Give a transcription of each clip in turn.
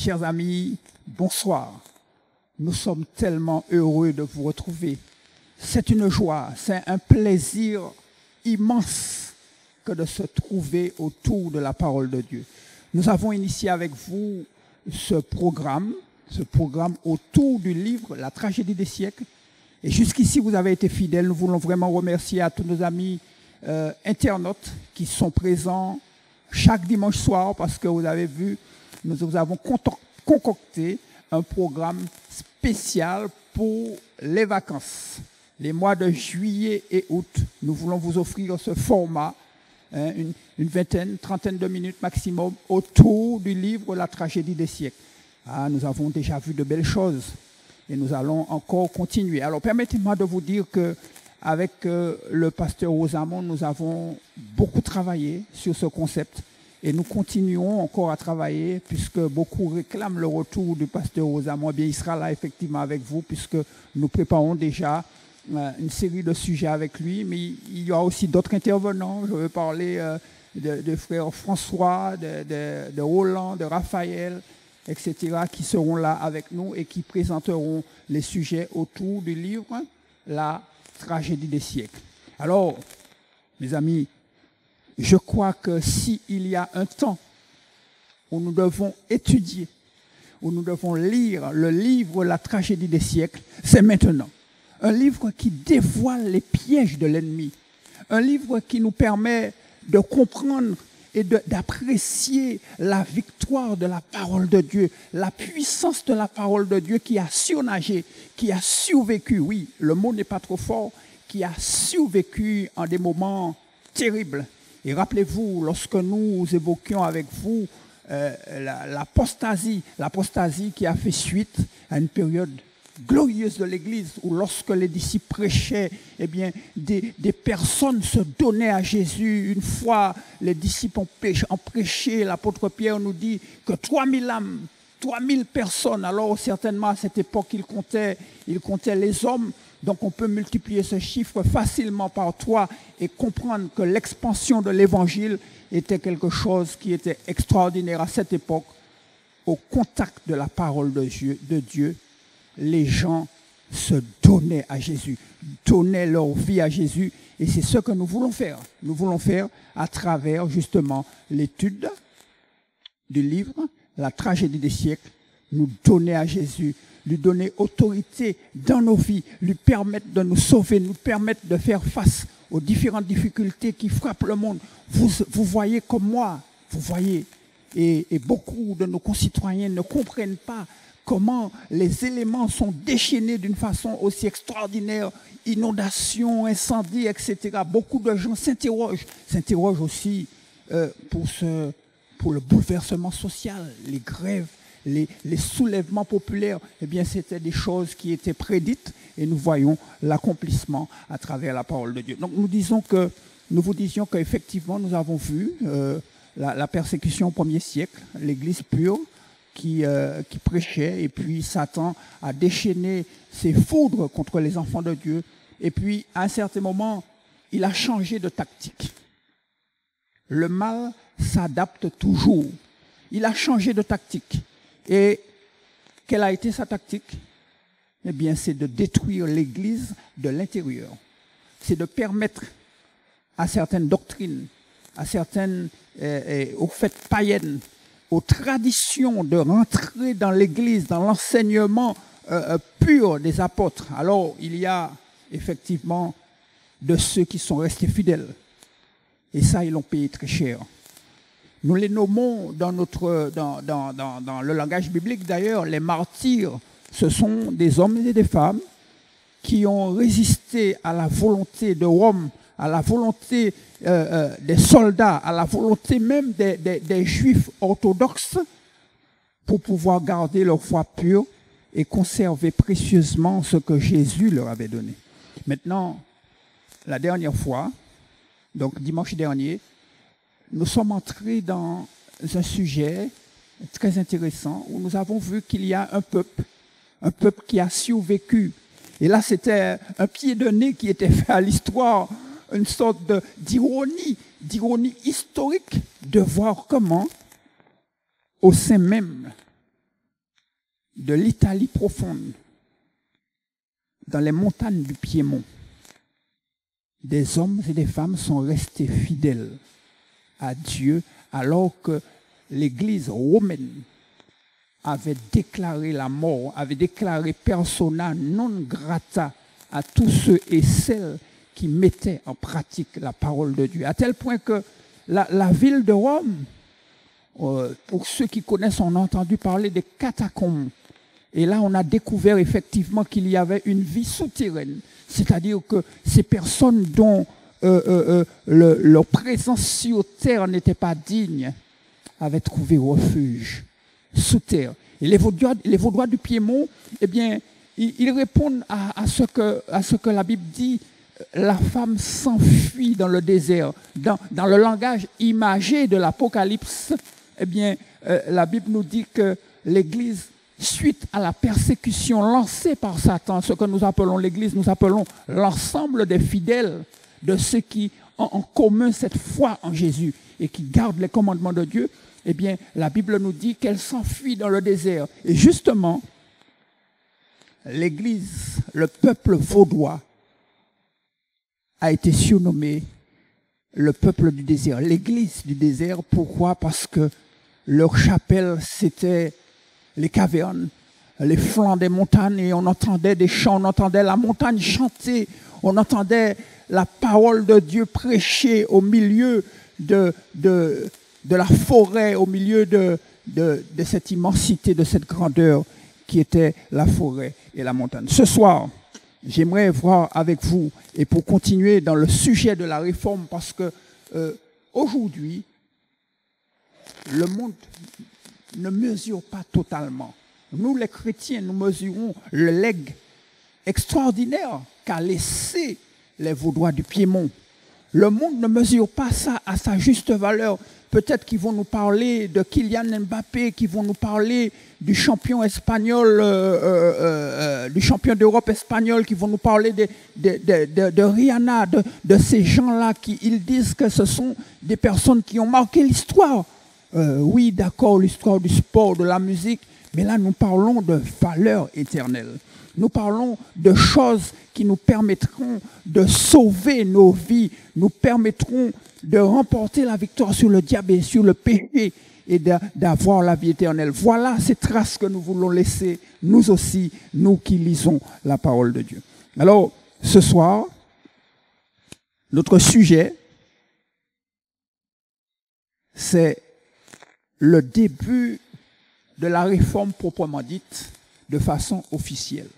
Chers amis, bonsoir. Nous sommes tellement heureux de vous retrouver. C'est une joie, c'est un plaisir immense que de se trouver autour de la parole de Dieu. Nous avons initié avec vous ce programme autour du livre La tragédie des siècles. Et jusqu'ici, vous avez été fidèles. Nous voulons vraiment remercier à tous nos amis internautes qui sont présents chaque dimanche soir parce que vous avez vu, nous avons concocté un programme spécial pour les vacances. Les mois de juillet et août, nous voulons vous offrir ce format, une vingtaine, trentaine de minutes maximum autour du livre La tragédie des siècles. Nous avons déjà vu de belles choses et nous allons encore continuer. Alors permettez-moi de vous dire qu'avec le pasteur Rosamond, nous avons beaucoup travaillé sur ce concept et nous continuons encore à travailler puisque beaucoup réclament le retour du pasteur Rosamond. Eh bien, il sera là effectivement avec vous puisque nous préparons déjà une série de sujets avec lui, mais il y aura aussi d'autres intervenants. Je veux parler de frère François, de Roland, de Raphaël, etc., qui seront là avec nous et qui présenteront les sujets autour du livre La tragédie des siècles. Alors, mes amis, je crois que s'il y a un temps où nous devons étudier, où nous devons lire le livre La tragédie des siècles, c'est maintenant. Un livre qui dévoile les pièges de l'ennemi. Un livre qui nous permet de comprendre et d'apprécier la victoire de la parole de Dieu, la puissance de la parole de Dieu qui a surnagé, qui a survécu, oui, le mot n'est pas trop fort, qui a survécu en des terribles. Et rappelez-vous, lorsque nous évoquions avec vous l'apostasie qui a fait suite à une période glorieuse de l'Église, où lorsque les disciples prêchaient, eh bien, des personnes se donnaient à Jésus. Une fois, les disciples ont prêché, l'apôtre Pierre nous dit que 3000 âmes, 3000 personnes, alors certainement à cette époque, il comptait les hommes. Donc on peut multiplier ce chiffre facilement par 3 et comprendre que l'expansion de l'Évangile était quelque chose qui était extraordinaire à cette époque. Au contact de la parole de Dieu, les gens se donnaient à Jésus, donnaient leur vie à Jésus. Et c'est ce que nous voulons faire. Nous voulons faire à travers justement l'étude du livre, La tragédie des siècles, nous donner à Jésus, lui donner autorité dans nos vies, lui permettre de nous sauver, nous permettre de faire face aux différentes difficultés qui frappent le monde. Vous voyez comme moi, vous voyez, et beaucoup de nos concitoyens ne comprennent pas comment les éléments sont déchaînés d'une façon aussi extraordinaire, inondations, incendies, etc. Beaucoup de gens s'interrogent aussi pour le bouleversement social, les grèves, les soulèvements populaires. Eh bien, c'était des choses qui étaient prédites et nous voyons l'accomplissement à travers la parole de Dieu. Donc, nous vous disions qu'effectivement, nous avons vu la persécution au 1er siècle, l'Église pure, qui prêchait, et puis Satan a déchaîné ses foudres contre les enfants de Dieu. Et puis, à un certain moment, il a changé de tactique. Le mal s'adapte toujours. Il a changé de tactique. Et quelle a été sa tactique? Eh bien, c'est de détruire l'Église de l'intérieur. C'est de permettre à certaines doctrines, à certaines aux fêtes païennes, aux traditions de rentrer dans l'Église, dans l'enseignement pur des apôtres. Alors, il y a effectivement de ceux qui sont restés fidèles. Et ça, ils l'ont payé très cher. Nous les nommons dans le langage biblique d'ailleurs, les martyrs. Ce sont des hommes et des femmes qui ont résisté à la volonté de Rome, à la volonté des soldats, à la volonté même des juifs orthodoxes pour pouvoir garder leur foi pure et conserver précieusement ce que Jésus leur avait donné. Maintenant, la dernière fois, donc dimanche dernier, nous sommes entrés dans un sujet très intéressant où nous avons vu qu'il y a un peuple qui a survécu. Et là, c'était un pied de nez qui était fait à l'histoire, une sorte d'ironie historique de voir comment, au sein même de l'Italie profonde, dans les montagnes du Piémont, des hommes et des femmes sont restés fidèles à Dieu alors que l'Église romaine avait déclaré la mort, avait déclaré persona non grata à tous ceux et celles qui mettaient en pratique la parole de Dieu. À tel point que la ville de Rome, pour ceux qui connaissent, on a entendu parler des catacombes. Et là, on a découvert effectivement qu'il y avait une vie souterraine. C'est-à-dire que ces personnes dont leur présence sur terre n'était pas digne avaient trouvé refuge sous terre. Et les Vaudois du Piémont, eh bien, ils répondent à ce que la Bible dit. La femme s'enfuit dans le désert. Dans le langage imagé de l'Apocalypse, eh bien, la Bible nous dit que l'Église, suite à la persécution lancée par Satan, ce que nous appelons l'Église, nous appelons l'ensemble des fidèles, de ceux qui ont en commun cette foi en Jésus et qui gardent les commandements de Dieu, eh bien, la Bible nous dit qu'elle s'enfuit dans le désert. Et justement, l'Église, le peuple vaudois, a été surnommé le peuple du désert, l'Église du désert. Pourquoi? Parce que leur chapelle, c'était les cavernes, les flancs des montagnes, et on entendait des chants, on entendait la montagne chanter, on entendait la parole de Dieu prêcher au milieu de la forêt, au milieu de cette immensité, de cette grandeur qui était la forêt et la montagne. Ce soir, j'aimerais voir avec vous, et pour continuer dans le sujet de la réforme, parce que aujourd'hui, le monde ne mesure pas totalement. Nous, les chrétiens, nous mesurons le legs extraordinaire qu'a laissé les Vaudois du Piémont. Le monde ne mesure pas ça à sa juste valeur. Peut-être qu'ils vont nous parler de Kylian Mbappé, qu'ils vont nous parler du champion espagnol, du champion d'Europe espagnol, qui vont nous parler de Rihanna, de ces gens-là qui ils disent que ce sont des personnes qui ont marqué l'histoire. Oui, d'accord, l'histoire du sport, de la musique, mais là nous parlons de valeurs éternelles. Nous parlons de choses qui nous permettront de sauver nos vies, nous permettront de remporter la victoire sur le diable et sur le péché et d'avoir la vie éternelle. Voilà ces traces que nous voulons laisser, nous aussi, nous qui lisons la parole de Dieu. Alors, ce soir, notre sujet, c'est le début de la réforme proprement dite de façon officielle.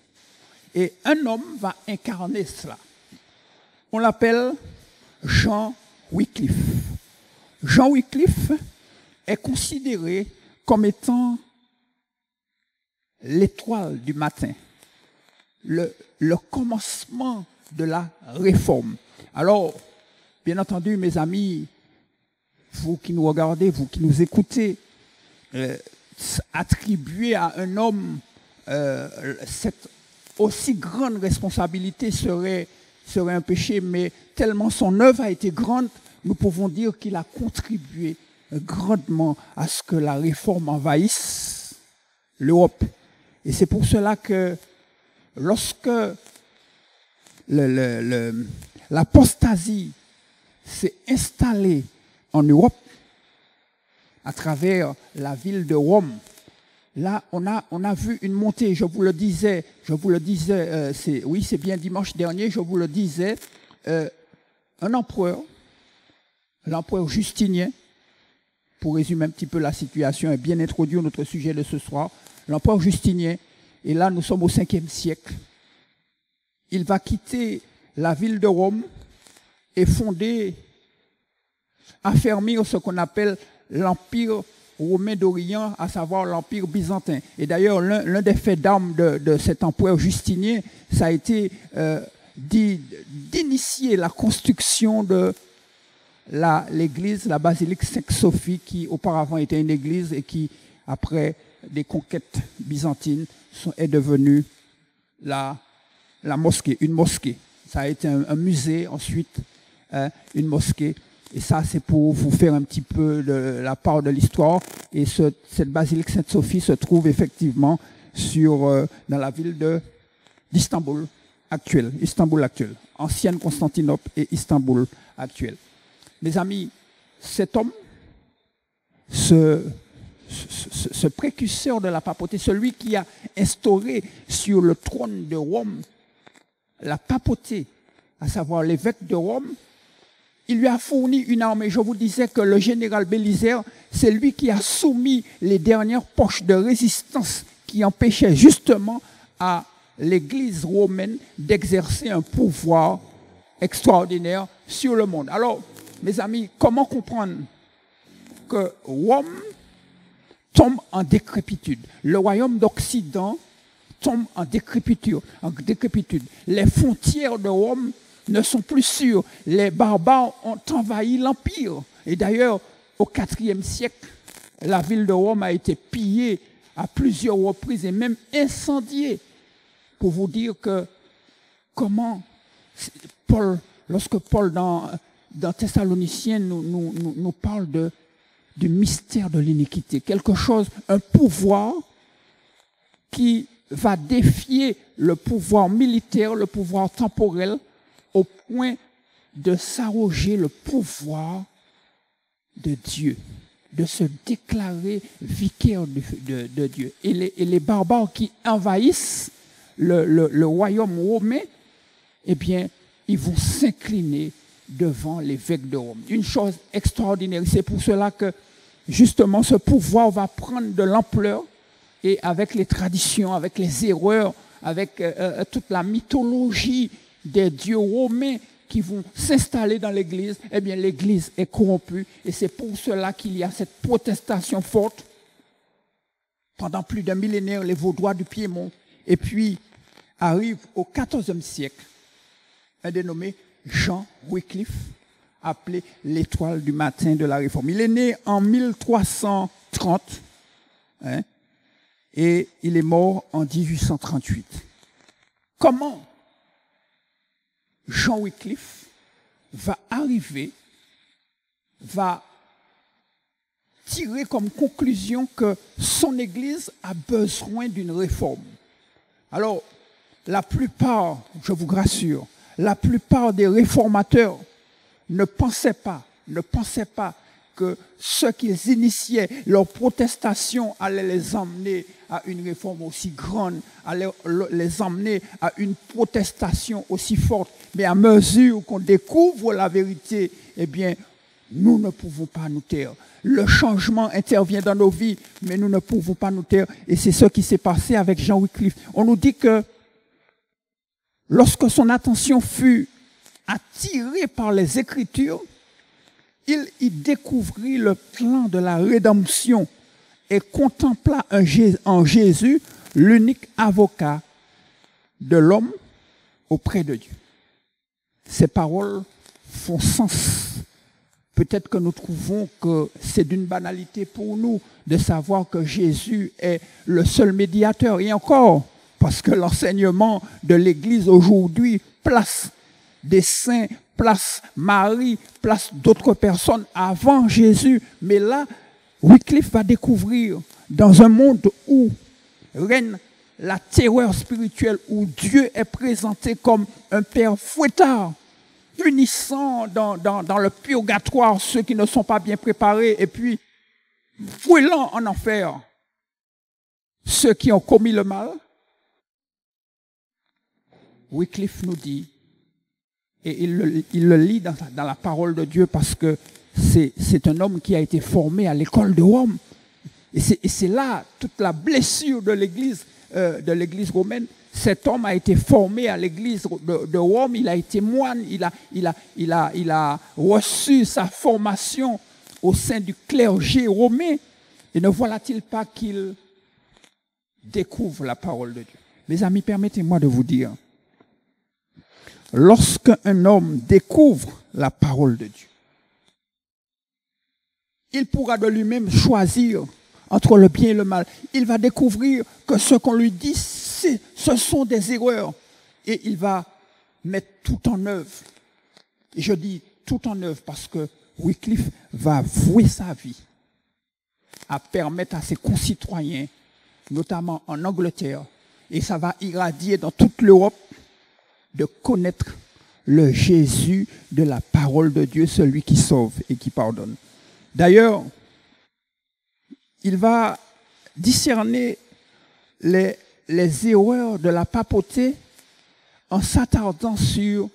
Et un homme va incarner cela. On l'appelle John Wycliffe. John Wycliffe est considéré comme étant l'étoile du matin, le commencement de la réforme. Alors, bien entendu, mes amis, vous qui nous regardez, vous qui nous écoutez, attribuer à un homme cette aussi grande responsabilité serait un péché, mais tellement son œuvre a été grande, nous pouvons dire qu'il a contribué grandement à ce que la réforme envahisse l'Europe. Et c'est pour cela que lorsque l'apostasie s'est installée en Europe, à travers la ville de Rome, là, on a vu une montée, je vous le disais, c'est bien dimanche dernier, je vous le disais, un empereur, l'empereur Justinien, pour résumer un petit peu la situation et bien introduire notre sujet de ce soir, l'empereur Justinien, et là nous sommes au 5e siècle, il va quitter la ville de Rome et affermir ce qu'on appelle l'Empire romain d'Orient, à savoir l'Empire byzantin. Et d'ailleurs, l'un des faits d'armes de cet empereur Justinien, ça a été d'initier la construction de l'église, la basilique Sainte-Sophie, qui auparavant était une église et qui, après des conquêtes byzantines, est devenue la mosquée, une mosquée. Ça a été un musée, ensuite une mosquée. Et ça, c'est pour vous faire un petit peu de la part de l'histoire. Et cette basilique Sainte-Sophie se trouve effectivement dans la ville d'Istanbul actuelle, ancienne Constantinople et Istanbul actuelle. Mes amis, cet homme, ce précurseur de la papauté, celui qui a instauré sur le trône de Rome la papauté, à savoir l'évêque de Rome, il lui a fourni une armée. Je vous disais que le général Bélisaire, c'est lui qui a soumis les dernières poches de résistance qui empêchaient justement à l'Église romaine d'exercer un pouvoir extraordinaire sur le monde. Alors, mes amis, comment comprendre que Rome tombe en décrépitude? Le royaume d'Occident tombe en décrépitude. Les frontières de Rome ne sont plus sûres. Les barbares ont envahi l'Empire. Et d'ailleurs, au IVe siècle, la ville de Rome a été pillée à plusieurs reprises et même incendiée. Pour vous dire que comment lorsque Paul dans Thessaloniciens nous parle du mystère de l'iniquité, quelque chose, un pouvoir qui va défier le pouvoir militaire, le pouvoir temporel, au point de s'arroger le pouvoir de Dieu, de se déclarer vicaire de Dieu. Et les barbares qui envahissent le royaume romain, eh bien, ils vont s'incliner devant l'évêque de Rome. Une chose extraordinaire. C'est pour cela que, justement, ce pouvoir va prendre de l'ampleur et avec les traditions, avec les erreurs, avec toute la mythologie des dieux romains qui vont s'installer dans l'Église, eh bien l'Église est corrompue et c'est pour cela qu'il y a cette protestation forte pendant plus d'un millénaire, les Vaudois du Piémont. Et puis arrive au XIVe siècle un dénommé Jean Wycliffe, appelé l'étoile du matin de la Réforme. Il est né en 1330 et il est mort en 1838. Comment Jean Wycliffe va tirer comme conclusion que son Église a besoin d'une réforme? Alors, la plupart, je vous rassure, la plupart des réformateurs ne pensaient pas que ce qu'ils initiaient, leur protestation allait les emmener à une réforme aussi grande, allait les emmener à une protestation aussi forte. Mais à mesure qu'on découvre la vérité, eh bien, nous ne pouvons pas nous taire. Le changement intervient dans nos vies, mais nous ne pouvons pas nous taire. Et c'est ce qui s'est passé avec Jean Wycliffe. On nous dit que lorsque son attention fut attirée par les Écritures, il y découvrit le plan de la rédemption et contempla en Jésus l'unique avocat de l'homme auprès de Dieu. Ces paroles font sens. Peut-être que nous trouvons que c'est d'une banalité pour nous de savoir que Jésus est le seul médiateur. Et encore, parce que l'enseignement de l'Église aujourd'hui place des saints, place Marie, place d'autres personnes avant Jésus. Mais là, Wycliffe va découvrir dans un monde où règne la terreur spirituelle, où Dieu est présenté comme un père fouettard, punissant dans le purgatoire ceux qui ne sont pas bien préparés et puis brûlant en enfer ceux qui ont commis le mal. Wycliffe nous dit, et il le lit dans la parole de Dieu parce que c'est un homme qui a été formé à l'école de Rome. Et c'est là toute la blessure de l'Église romaine. Cet homme a été formé à l'Église de Rome, il a été moine, il a reçu sa formation au sein du clergé romain. Et ne voilà-t-il pas qu'il découvre la parole de Dieu? Mes amis, permettez-moi de vous dire, lorsqu'un homme découvre la parole de Dieu, il pourra de lui-même choisir entre le bien et le mal. Il va découvrir que ce qu'on lui dit, ce sont des erreurs. Et il va mettre tout en œuvre. Et je dis tout en œuvre parce que Wycliffe va vouer sa vie à permettre à ses concitoyens notamment en Angleterre, et ça va irradier dans toute l'Europe, de connaître le Jésus de la parole de Dieu, celui qui sauve et qui pardonne. D'ailleurs, il va discerner les erreurs de la papauté en s'attardant sur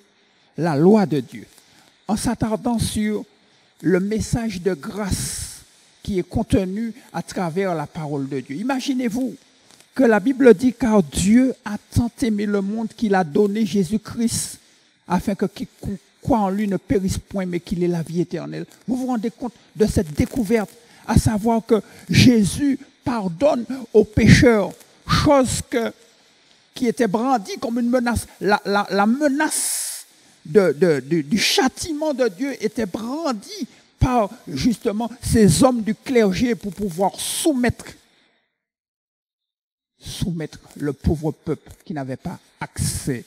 la loi de Dieu, en s'attardant sur le message de grâce qui est contenu à travers la parole de Dieu. Imaginez-vous que la Bible dit « Car Dieu a tant aimé le monde qu'il a donné Jésus-Christ afin que quiconque croit en lui ne périsse point mais qu'il ait la vie éternelle. » Vous vous rendez compte de cette découverte, à savoir que Jésus pardonne aux pécheurs, chose qui était brandie comme une menace. La menace du châtiment de Dieu était brandie par justement ces hommes du clergé pour pouvoir soumettre le pauvre peuple qui n'avait pas accès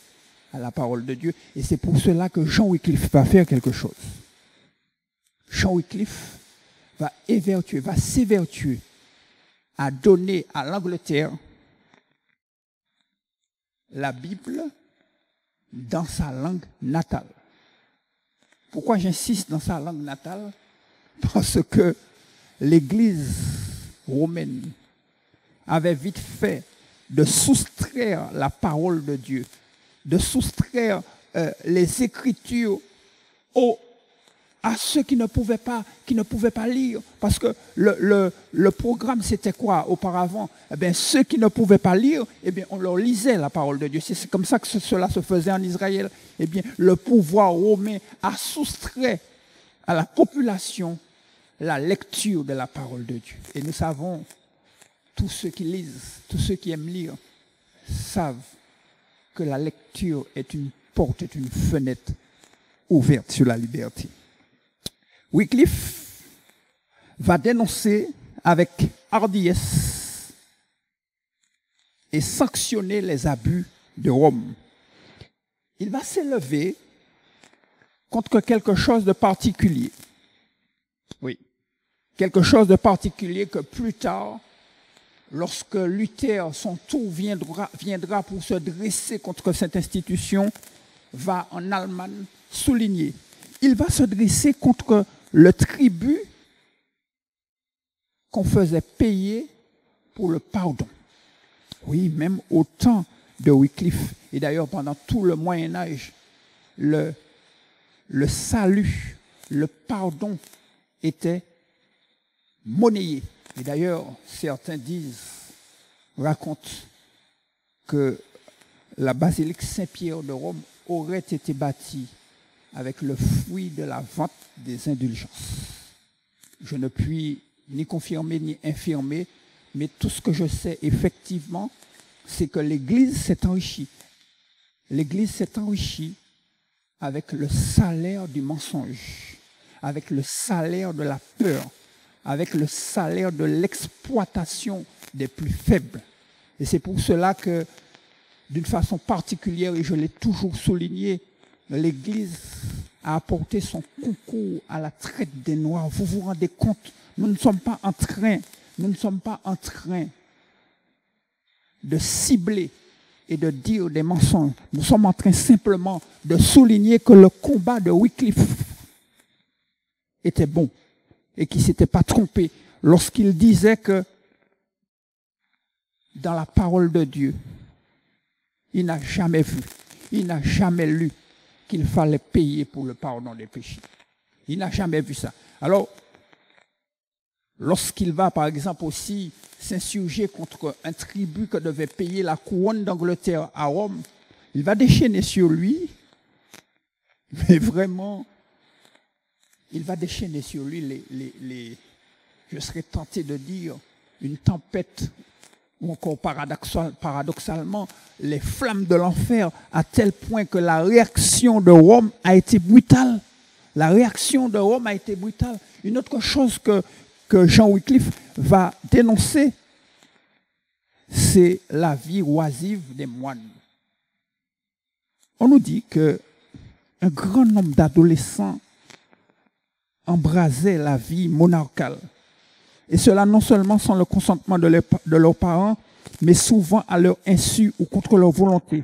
à la parole de Dieu. Et c'est pour cela que John Wycliffe va faire quelque chose. John Wycliffe va s'évertuer à donner à l'Angleterre la Bible dans sa langue natale. Pourquoi j'insiste dans sa langue natale? Parce que l'Église romaine avait vite fait de soustraire la parole de Dieu, de soustraire les Écritures à ceux qui ne pouvaient pas lire. Parce que le programme, c'était quoi auparavant? Eh bien, ceux qui ne pouvaient pas lire, eh bien, on leur lisait la parole de Dieu. C'est comme ça que cela se faisait en Israël. Eh bien, le pouvoir romain a soustrait à la population la lecture de la parole de Dieu. Et nous savons, tous ceux qui lisent, tous ceux qui aiment lire, savent que la lecture est une porte, est une fenêtre ouverte sur la liberté. Wycliffe va dénoncer avec hardiesse et sanctionner les abus de Rome. Il va s'élever contre quelque chose de particulier. Oui, quelque chose de particulier que plus tard, lorsque Luther, son tour viendra pour se dresser contre cette institution, va en Allemagne souligner. Il va se dresser contre le tribut qu'on faisait payer pour le pardon. Oui, même au temps de Wycliffe, et d'ailleurs pendant tout le Moyen-Âge, le salut, le pardon était monnayé. Et d'ailleurs, certains racontent que la basilique Saint-Pierre de Rome aurait été bâtie avec le fruit de la vente des indulgences. Je ne puis ni confirmer ni infirmer, mais tout ce que je sais effectivement, c'est que l'Église s'est enrichie. L'Église s'est enrichie avec le salaire du mensonge, avec le salaire de la peur, avec le salaire de l'exploitation des plus faibles. Et c'est pour cela que, d'une façon particulière, et je l'ai toujours souligné, l'Église a apporté son concours à la traite des Noirs. Vous vous rendez compte, nous ne sommes pas en train de cibler et de dire des mensonges. Nous sommes en train simplement de souligner que le combat de Wycliffe était bon et qu'il ne s'était pas trompé lorsqu'il disait que dans la parole de Dieu, il n'a jamais vu, il n'a jamais lu qu'il fallait payer pour le pardon des péchés. Il n'a jamais vu ça. Alors, lorsqu'il va, par exemple, aussi s'insurger contre un tribut que devait payer la couronne d'Angleterre à Rome, il va déchaîner sur lui, mais vraiment, il va déchaîner sur lui je serais tenté de dire, une tempête, ou encore paradoxalement, les flammes de l'enfer, à tel point que la réaction de Rome a été brutale. La réaction de Rome a été brutale. Une autre chose que John Wycliffe va dénoncer, c'est la vie oisive des moines. On nous dit qu'un grand nombre d'adolescents embrasaient la vie monarcale. Et cela non seulement sans le consentement de leurs parents, mais souvent à leur insu ou contre leur volonté.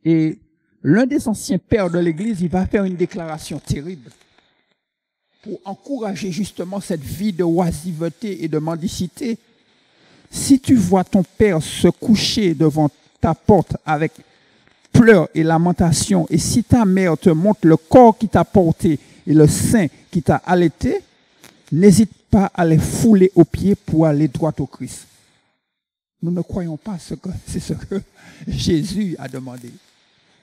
Et l'un des anciens pères de l'Église, il va faire une déclaration terrible pour encourager justement cette vie de oisiveté et de mendicité. Si tu vois ton père se coucher devant ta porte avec pleurs et lamentations, et si ta mère te montre le corps qui t'a porté et le sein qui t'a allaité, n'hésite pas à les fouler aux pieds pour aller droit au Christ. Nous ne croyons pas c'est ce que Jésus a demandé.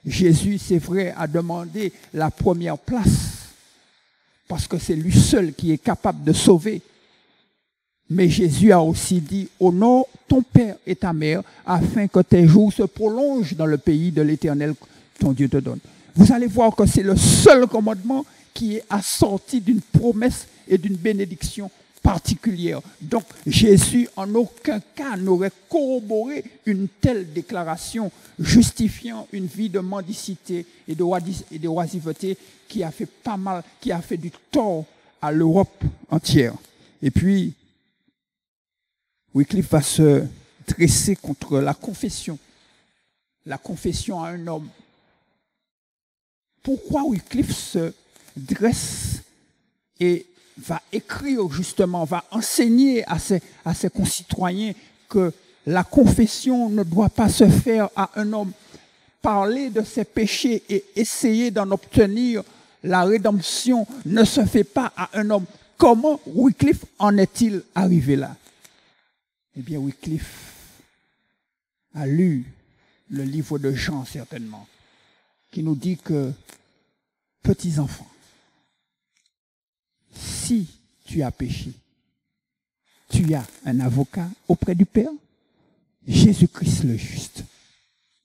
Jésus, c'est vrai, a demandé la première place parce que c'est lui seul qui est capable de sauver. Mais Jésus a aussi dit, honore ton père et ta mère afin que tes jours se prolongent dans le pays de l'Éternel ton Dieu te donne. Vous allez voir que c'est le seul commandement qui est assorti d'une promesse et d'une bénédiction particulière. Donc Jésus en aucun cas n'aurait corroboré une telle déclaration justifiant une vie de mendicité et de oisiveté qui a fait pas mal, qui a fait du tort à l'Europe entière. Et puis, Wycliffe va se dresser contre la confession à un homme. Pourquoi Wycliffe se dresse et va écrire justement, va enseigner à ses concitoyens que la confession ne doit pas se faire à un homme. Parler de ses péchés et essayer d'en obtenir la rédemption ne se fait pas à un homme. Comment Wycliffe en est-il arrivé là? Eh bien, Wycliffe a lu le livre de Jean, certainement, qui nous dit que, petits enfants, si tu as péché, tu as un avocat auprès du Père, Jésus-Christ le juste.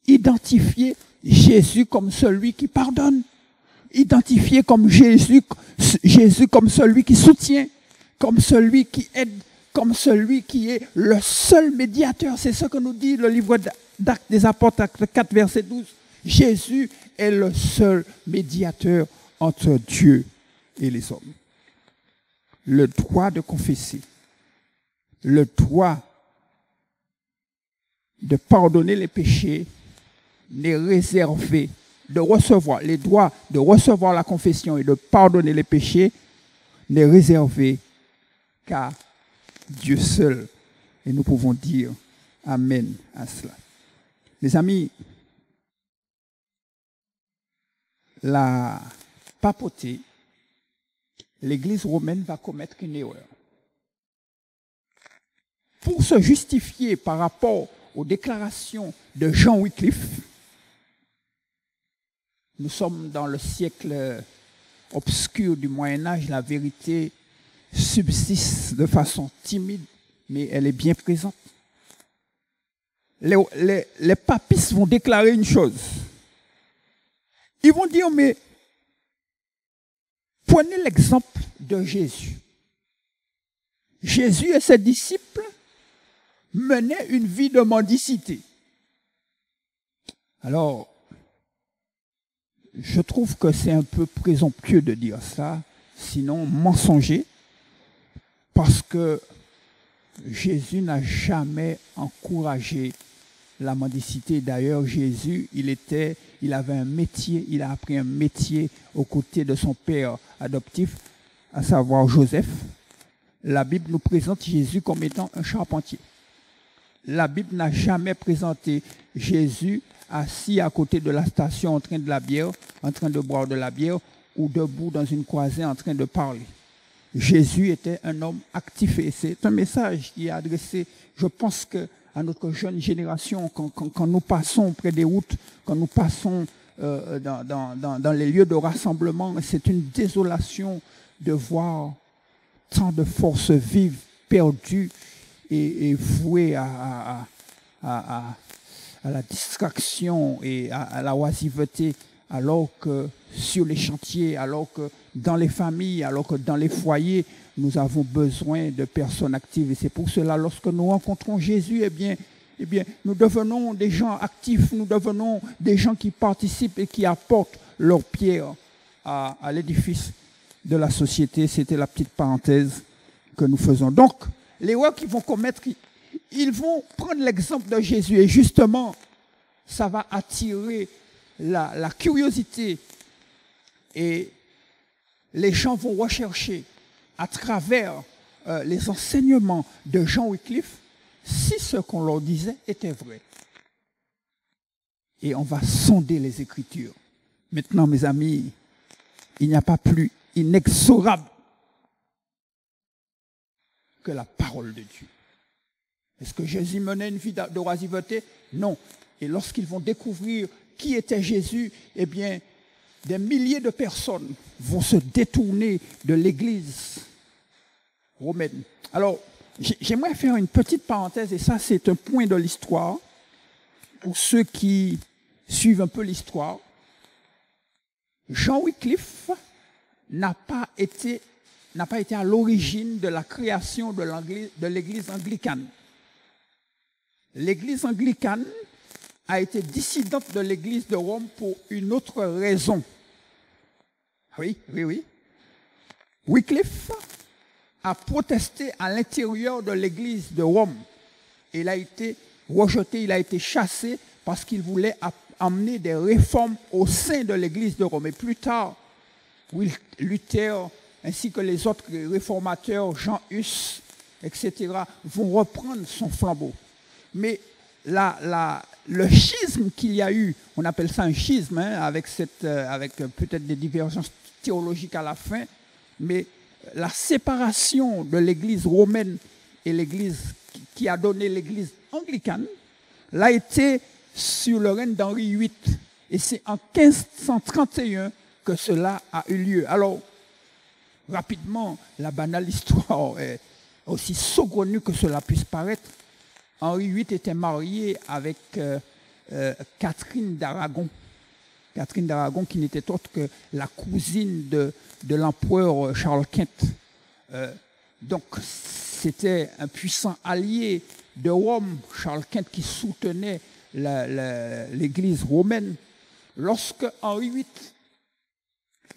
Identifier Jésus comme celui qui pardonne. Identifier comme Jésus comme celui qui soutient, comme celui qui aide, comme celui qui est le seul médiateur. C'est ce que nous dit le livre d'Actes des Apôtres, acte 4, verset 12. Jésus est le seul médiateur entre Dieu et les hommes. Le droit de confesser, le droit de pardonner les péchés n'est réservé, de recevoir, les droits de recevoir la confession et de pardonner les péchés n'est réservé qu'à Dieu seul. Et nous pouvons dire Amen à cela. Les amis, la papauté, l'Église romaine va commettre une erreur. Pour se justifier par rapport aux déclarations de Jean Wycliffe, nous sommes dans le siècle obscur du Moyen-Âge, la vérité subsiste de façon timide, mais elle est bien présente. Les papistes vont déclarer une chose. Ils vont dire, mais prenez l'exemple de Jésus. Jésus et ses disciples menaient une vie de mendicité. Alors, je trouve que c'est un peu présomptueux de dire ça, sinon mensonger, parce que Jésus n'a jamais encouragé la mendicité. D'ailleurs, Jésus, il avait un métier, il a appris un métier aux côtés de son père adoptif, à savoir Joseph. La Bible nous présente Jésus comme étant un charpentier. La Bible n'a jamais présenté Jésus assis à côté de la station en train de boire de la bière ou debout dans une croisée en train de parler. Jésus était un homme actif et c'est un message qui est adressé, je pense que à notre jeune génération, quand nous passons près des routes, quand nous passons dans les lieux de rassemblement, c'est une désolation de voir tant de forces vives perdues et vouées à la distraction et à la oisiveté, alors que sur les chantiers, alors que dans les familles, alors que dans les foyers, nous avons besoin de personnes actives. Et c'est pour cela, lorsque nous rencontrons Jésus, eh bien, nous devenons des gens actifs, nous devenons des gens qui participent et qui apportent leur pierre à l'édifice de la société. C'était la petite parenthèse que nous faisons. Donc, l'erreur qu'ils vont commettre, ils vont prendre l'exemple de Jésus et justement, ça va attirer la curiosité et les gens vont rechercher à travers les enseignements de John Wycliffe si ce qu'on leur disait était vrai. Et on va sonder les Écritures. Maintenant, mes amis, il n'y a pas plus inexorable que la parole de Dieu. Est-ce que Jésus menait une vie d'oisiveté? Non. Et lorsqu'ils vont découvrir qui était Jésus, eh bien, des milliers de personnes vont se détourner de l'Église romaine. Alors, j'aimerais faire une petite parenthèse, et ça, c'est un point de l'histoire. Pour ceux qui suivent un peu l'histoire, John Wycliffe n'a pas été à l'origine de la création de l'Église anglicane. L'Église anglicane a été dissidente de l'Église de Rome pour une autre raison. Oui. Wycliffe a protesté à l'intérieur de l'Église de Rome. Il a été rejeté, il a été chassé parce qu'il voulait amener des réformes au sein de l'Église de Rome. Et plus tard, Luther, ainsi que les autres réformateurs, Jean Hus, etc., vont reprendre son flambeau. Mais le schisme qu'il y a eu, on appelle ça un schisme, avec peut-être des divergences théologiques à la fin, mais la séparation de l'Église romaine et l'Église qui a donné l'Église anglicane, l'a été sur le règne d'Henri VIII. Et c'est en 1531 que cela a eu lieu. Alors, rapidement, la banale histoire est aussi saugrenue que cela puisse paraître. Henri VIII était marié avec Catherine d'Aragon. Catherine d'Aragon qui n'était autre que la cousine de l'empereur Charles V. Donc, c'était un puissant allié de Rome, Charles V, qui soutenait l'Église romaine. Lorsque Henri VIII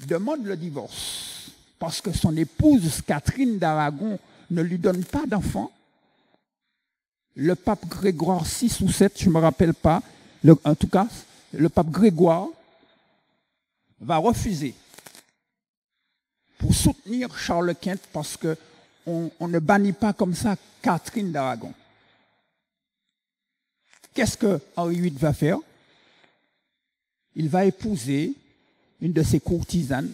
demande le divorce, parce que son épouse Catherine d'Aragon ne lui donne pas d'enfant, le pape Grégoire VI ou VII, je ne me rappelle pas, en tout cas, le pape Grégoire va refuser pour soutenir Charles V parce qu'on ne bannit pas comme ça Catherine d'Aragon. Qu'est-ce que Henri VIII va faire? Il va épouser une de ses courtisanes,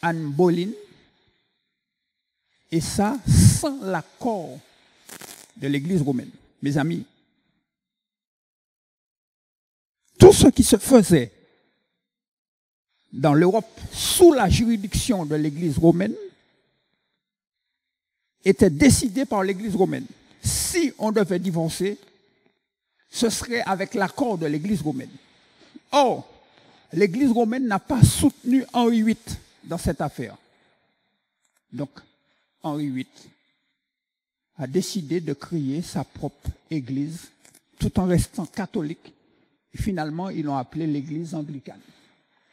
Anne Boleyn, et ça sans l'accord de l'Église romaine. Mes amis, tout ce qui se faisait dans l'Europe sous la juridiction de l'Église romaine était décidé par l'Église romaine. Si on devait divorcer, ce serait avec l'accord de l'Église romaine. Or, l'Église romaine n'a pas soutenu Henri VIII dans cette affaire. Donc, Henri VIII a décidé de créer sa propre Église tout en restant catholique. Et finalement, ils l'ont appelée l'Église anglicane.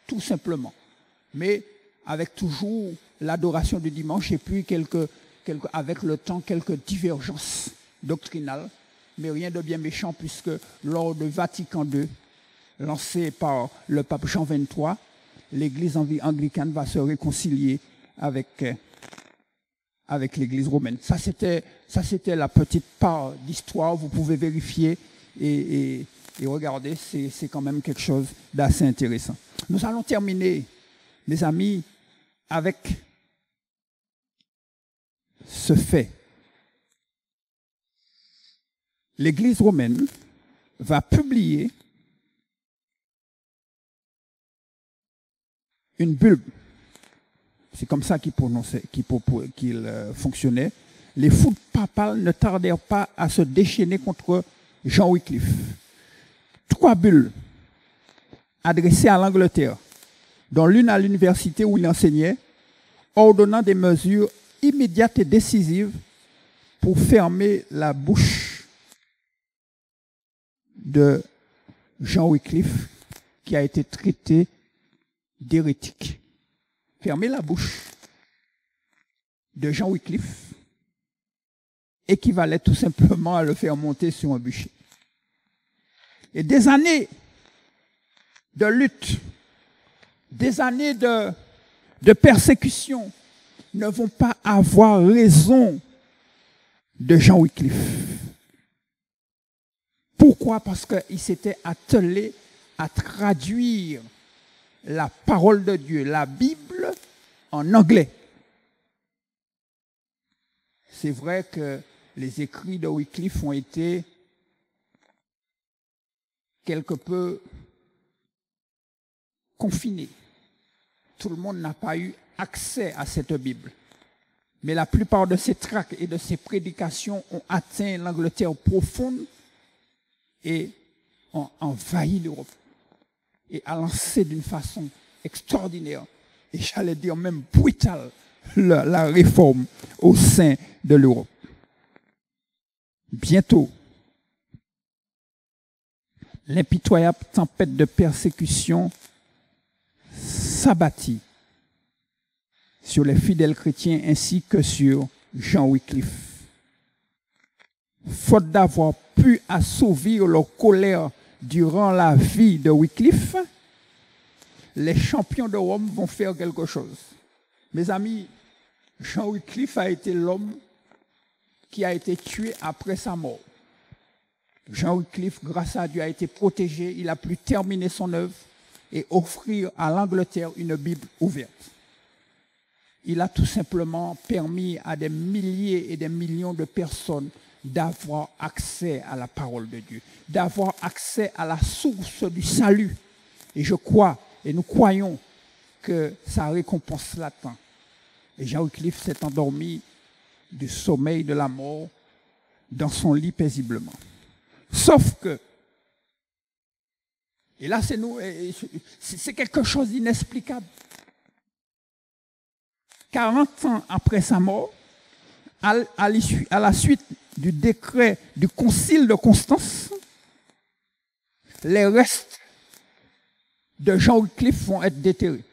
Tout simplement. Mais avec toujours l'adoration du dimanche et puis avec le temps, quelques divergences doctrinales, mais rien de bien méchant puisque lors de Vatican II, lancé par le pape Jean XXIII, l'Église anglicane va se réconcilier avec l'Église romaine. Ça, c'était la petite part d'histoire. Vous pouvez vérifier et regarder. C'est quand même quelque chose d'assez intéressant. Nous allons terminer, mes amis, avec ce fait. L'Église romaine va publier une bulle. C'est comme ça qu'il fonctionnait. Les foules papales ne tardèrent pas à se déchaîner contre John Wycliffe. 3 bulles adressées à l'Angleterre, dont l'une à l'université où il enseignait, ordonnant des mesures immédiates et décisives pour fermer la bouche de John Wycliffe, qui a été traité d'hérétique. Fermer la bouche de John Wycliffe équivalait tout simplement à le faire monter sur un bûcher. Et des années de lutte, des années de persécution ne vont pas avoir raison de John Wycliffe. Pourquoi? Parce qu'il s'était attelé à traduire la parole de Dieu, la Bible, en anglais. C'est vrai que les écrits de Wycliffe ont été quelque peu confinés. Tout le monde n'a pas eu accès à cette Bible. Mais la plupart de ses tracts et de ses prédications ont atteint l'Angleterre profonde et ont envahi l'Europe. Et a lancé d'une façon extraordinaire, et j'allais dire même brutale, la réforme au sein de l'Europe. Bientôt, l'impitoyable tempête de persécution s'abattit sur les fidèles chrétiens ainsi que sur John Wycliffe. Faute d'avoir pu assouvir leur colère durant la vie de Wycliffe, les champions de Rome vont faire quelque chose. Mes amis, John Wycliffe a été l'homme qui a été tué après sa mort. John Wycliffe, grâce à Dieu, a été protégé. Il a pu terminer son œuvre et offrir à l'Angleterre une Bible ouverte. Il a tout simplement permis à des milliers et des millions de personnes d'avoir accès à la parole de Dieu, d'avoir accès à la source du salut. Et je crois, et nous croyons, que sa récompense l'attend. Et John Wycliffe s'est endormi du sommeil de la mort dans son lit paisiblement. Sauf que, et là c'est quelque chose d'inexplicable. 40 ans après sa mort, à la suite du décret du concile de Constance, les restes de John Wycliffe vont être déterrés.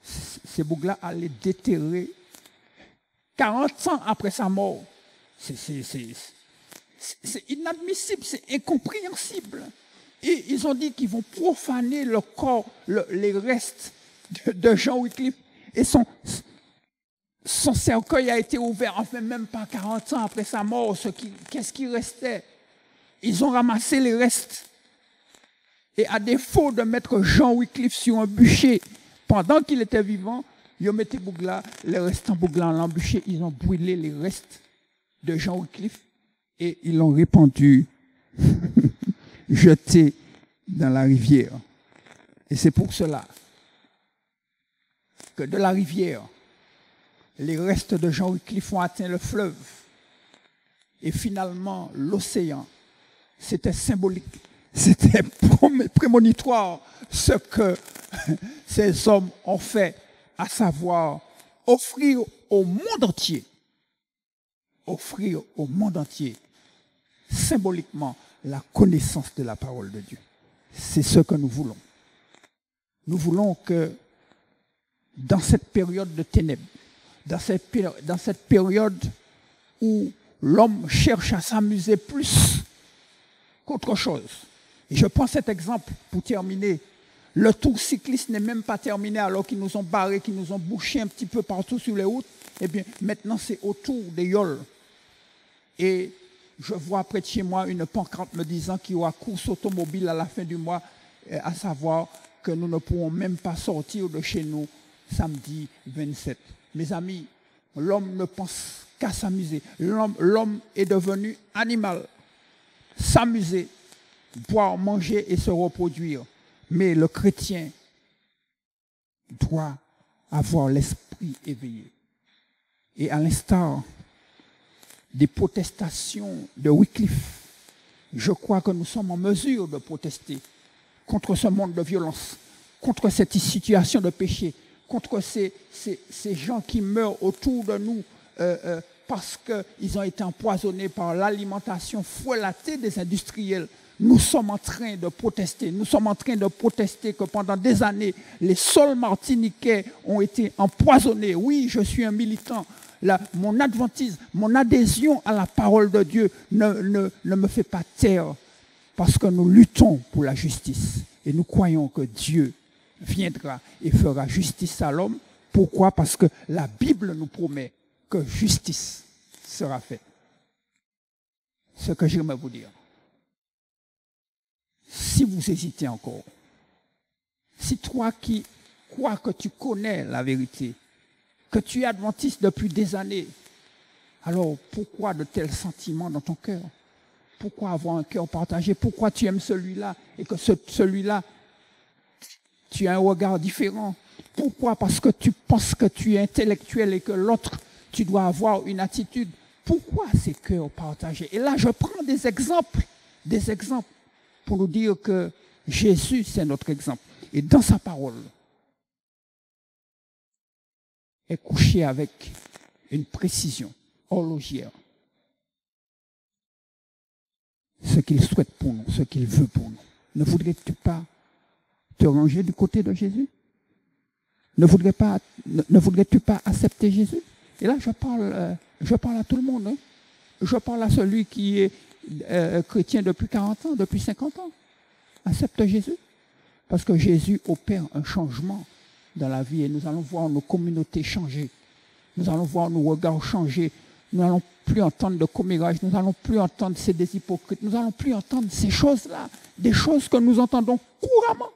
Ces boucs-là allaient déterrer 40 ans après sa mort. C'est inadmissible, c'est incompréhensible. Et ils ont dit qu'ils vont profaner le corps, les restes de John Wycliffe. Et son cercueil a été ouvert, enfin même pas 40 ans après sa mort. Qu'est-ce qui restait? Ils ont ramassé les restes. Et à défaut de mettre John Wycliffe sur un bûcher pendant qu'il était vivant, ils ont mis les restants bougla dans bûcher, ils ont brûlé les restes de John Wycliffe et ils l'ont répandu, jeté dans la rivière. Et c'est pour cela que de la rivière, les restes de John Wycliffe ont atteint le fleuve. Et finalement, l'océan, c'était symbolique, c'était prémonitoire ce que ces hommes ont fait, à savoir offrir au monde entier, symboliquement, la connaissance de la parole de Dieu. C'est ce que nous voulons. Nous voulons que dans cette période de ténèbres, dans cette période où l'homme cherche à s'amuser plus qu'autre chose. Et je prends cet exemple pour terminer. Le tour cycliste n'est même pas terminé alors qu'ils nous ont barrés, qu'ils nous ont bouchés un petit peu partout sur les routes. Eh bien, maintenant, c'est autour des yoles. Et je vois près de chez moi une pancarte me disant qu'il y aura course automobile à la fin du mois, à savoir que nous ne pourrons même pas sortir de chez nous samedi 27. Mes amis, l'homme ne pense qu'à s'amuser. L'homme est devenu animal. S'amuser, boire, manger et se reproduire. Mais le chrétien doit avoir l'esprit éveillé. Et à l'instar des protestations de Wycliffe, je crois que nous sommes en mesure de protester contre ce monde de violence, contre cette situation de péché, contre ces gens qui meurent autour de nous parce qu'ils ont été empoisonnés par l'alimentation fouelatée des industriels. Nous sommes en train de protester. Nous sommes en train de protester que pendant des années, les sols martiniquais ont été empoisonnés. Oui, je suis un militant. mon adventisme, mon adhésion à la parole de Dieu ne me fait pas taire parce que nous luttons pour la justice. Et nous croyons que Dieu viendra et fera justice à l'homme. Pourquoi? Parce que la Bible nous promet que justice sera faite. Ce que j'aimerais vous dire, si vous hésitez encore, si toi qui crois que tu connais la vérité, que tu es adventiste depuis des années, alors pourquoi de tels sentiments dans ton cœur? Pourquoi avoir un cœur partagé? Pourquoi tu aimes celui-là et que celui-là, tu as un regard différent? Pourquoi? Parce que tu penses que tu es intellectuel et que l'autre, tu dois avoir une attitude. Pourquoi ces cœurs partagés? Et là, je prends des exemples pour nous dire que Jésus, c'est notre exemple. Et dans sa parole, est couché avec une précision horlogère. Ce qu'il souhaite pour nous, ce qu'il veut pour nous. Ne voudrais-tu pas te ranger du côté de Jésus? Ne voudrais-tu pas accepter Jésus? Et là, je parle à tout le monde. Hein. Je parle à celui qui est chrétien depuis 40 ans, depuis 50 ans. Accepte Jésus. Parce que Jésus opère un changement dans la vie et nous allons voir nos communautés changer. Nous allons voir nos regards changer. Nous n'allons plus entendre de commérages, nous n'allons plus entendre ces des hypocrites, nous n'allons plus entendre ces choses-là, des choses que nous entendons couramment,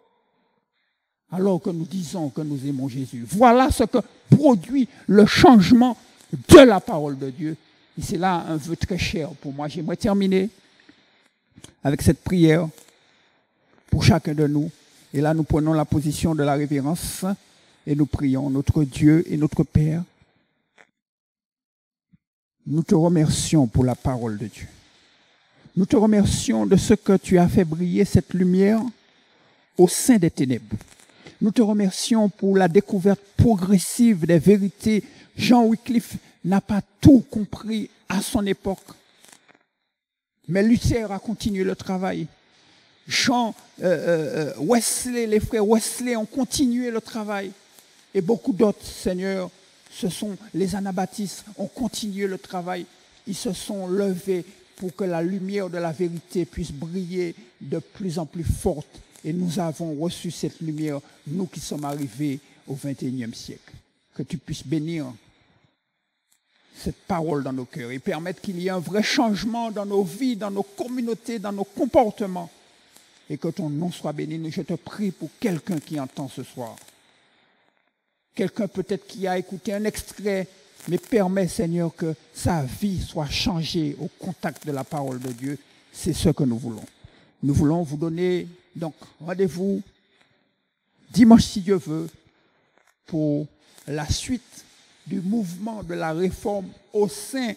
alors que nous disons que nous aimons Jésus. Voilà ce que produit le changement de la parole de Dieu. Et c'est là un vœu très cher pour moi. J'aimerais terminer avec cette prière pour chacun de nous. Et là, nous prenons la position de la révérence et nous prions notre Dieu et notre Père. Nous te remercions pour la parole de Dieu. Nous te remercions de ce que tu as fait briller cette lumière au sein des ténèbres. Nous te remercions pour la découverte progressive des vérités. Jean Wycliffe n'a pas tout compris à son époque. Mais Luther a continué le travail. Wesley, les frères Wesley ont continué le travail. Et beaucoup d'autres, Seigneur, ce sont les anabaptistes, ont continué le travail. Ils se sont levés pour que la lumière de la vérité puisse briller de plus en plus forte. Et nous avons reçu cette lumière, nous qui sommes arrivés au XXIe siècle. Que tu puisses bénir cette parole dans nos cœurs et permettre qu'il y ait un vrai changement dans nos vies, dans nos communautés, dans nos comportements. Et que ton nom soit béni. Je te prie pour quelqu'un qui entend ce soir. Quelqu'un peut-être qui a écouté un extrait, mais permet, Seigneur, que sa vie soit changée au contact de la parole de Dieu. C'est ce que nous voulons. Nous voulons vous donner donc rendez-vous dimanche, si Dieu veut, pour la suite du mouvement de la réforme au sein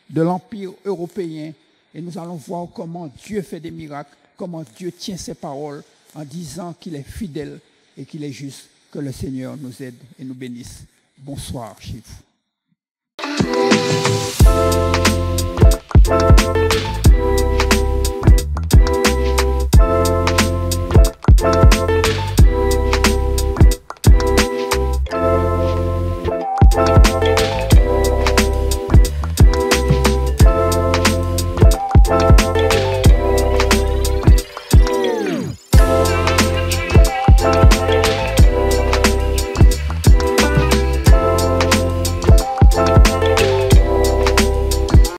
de l'Empire européen. Et nous allons voir comment Dieu fait des miracles, comment Dieu tient ses paroles en disant qu'il est fidèle et qu'il est juste. Que le Seigneur nous aide et nous bénisse. Bonsoir chez vous.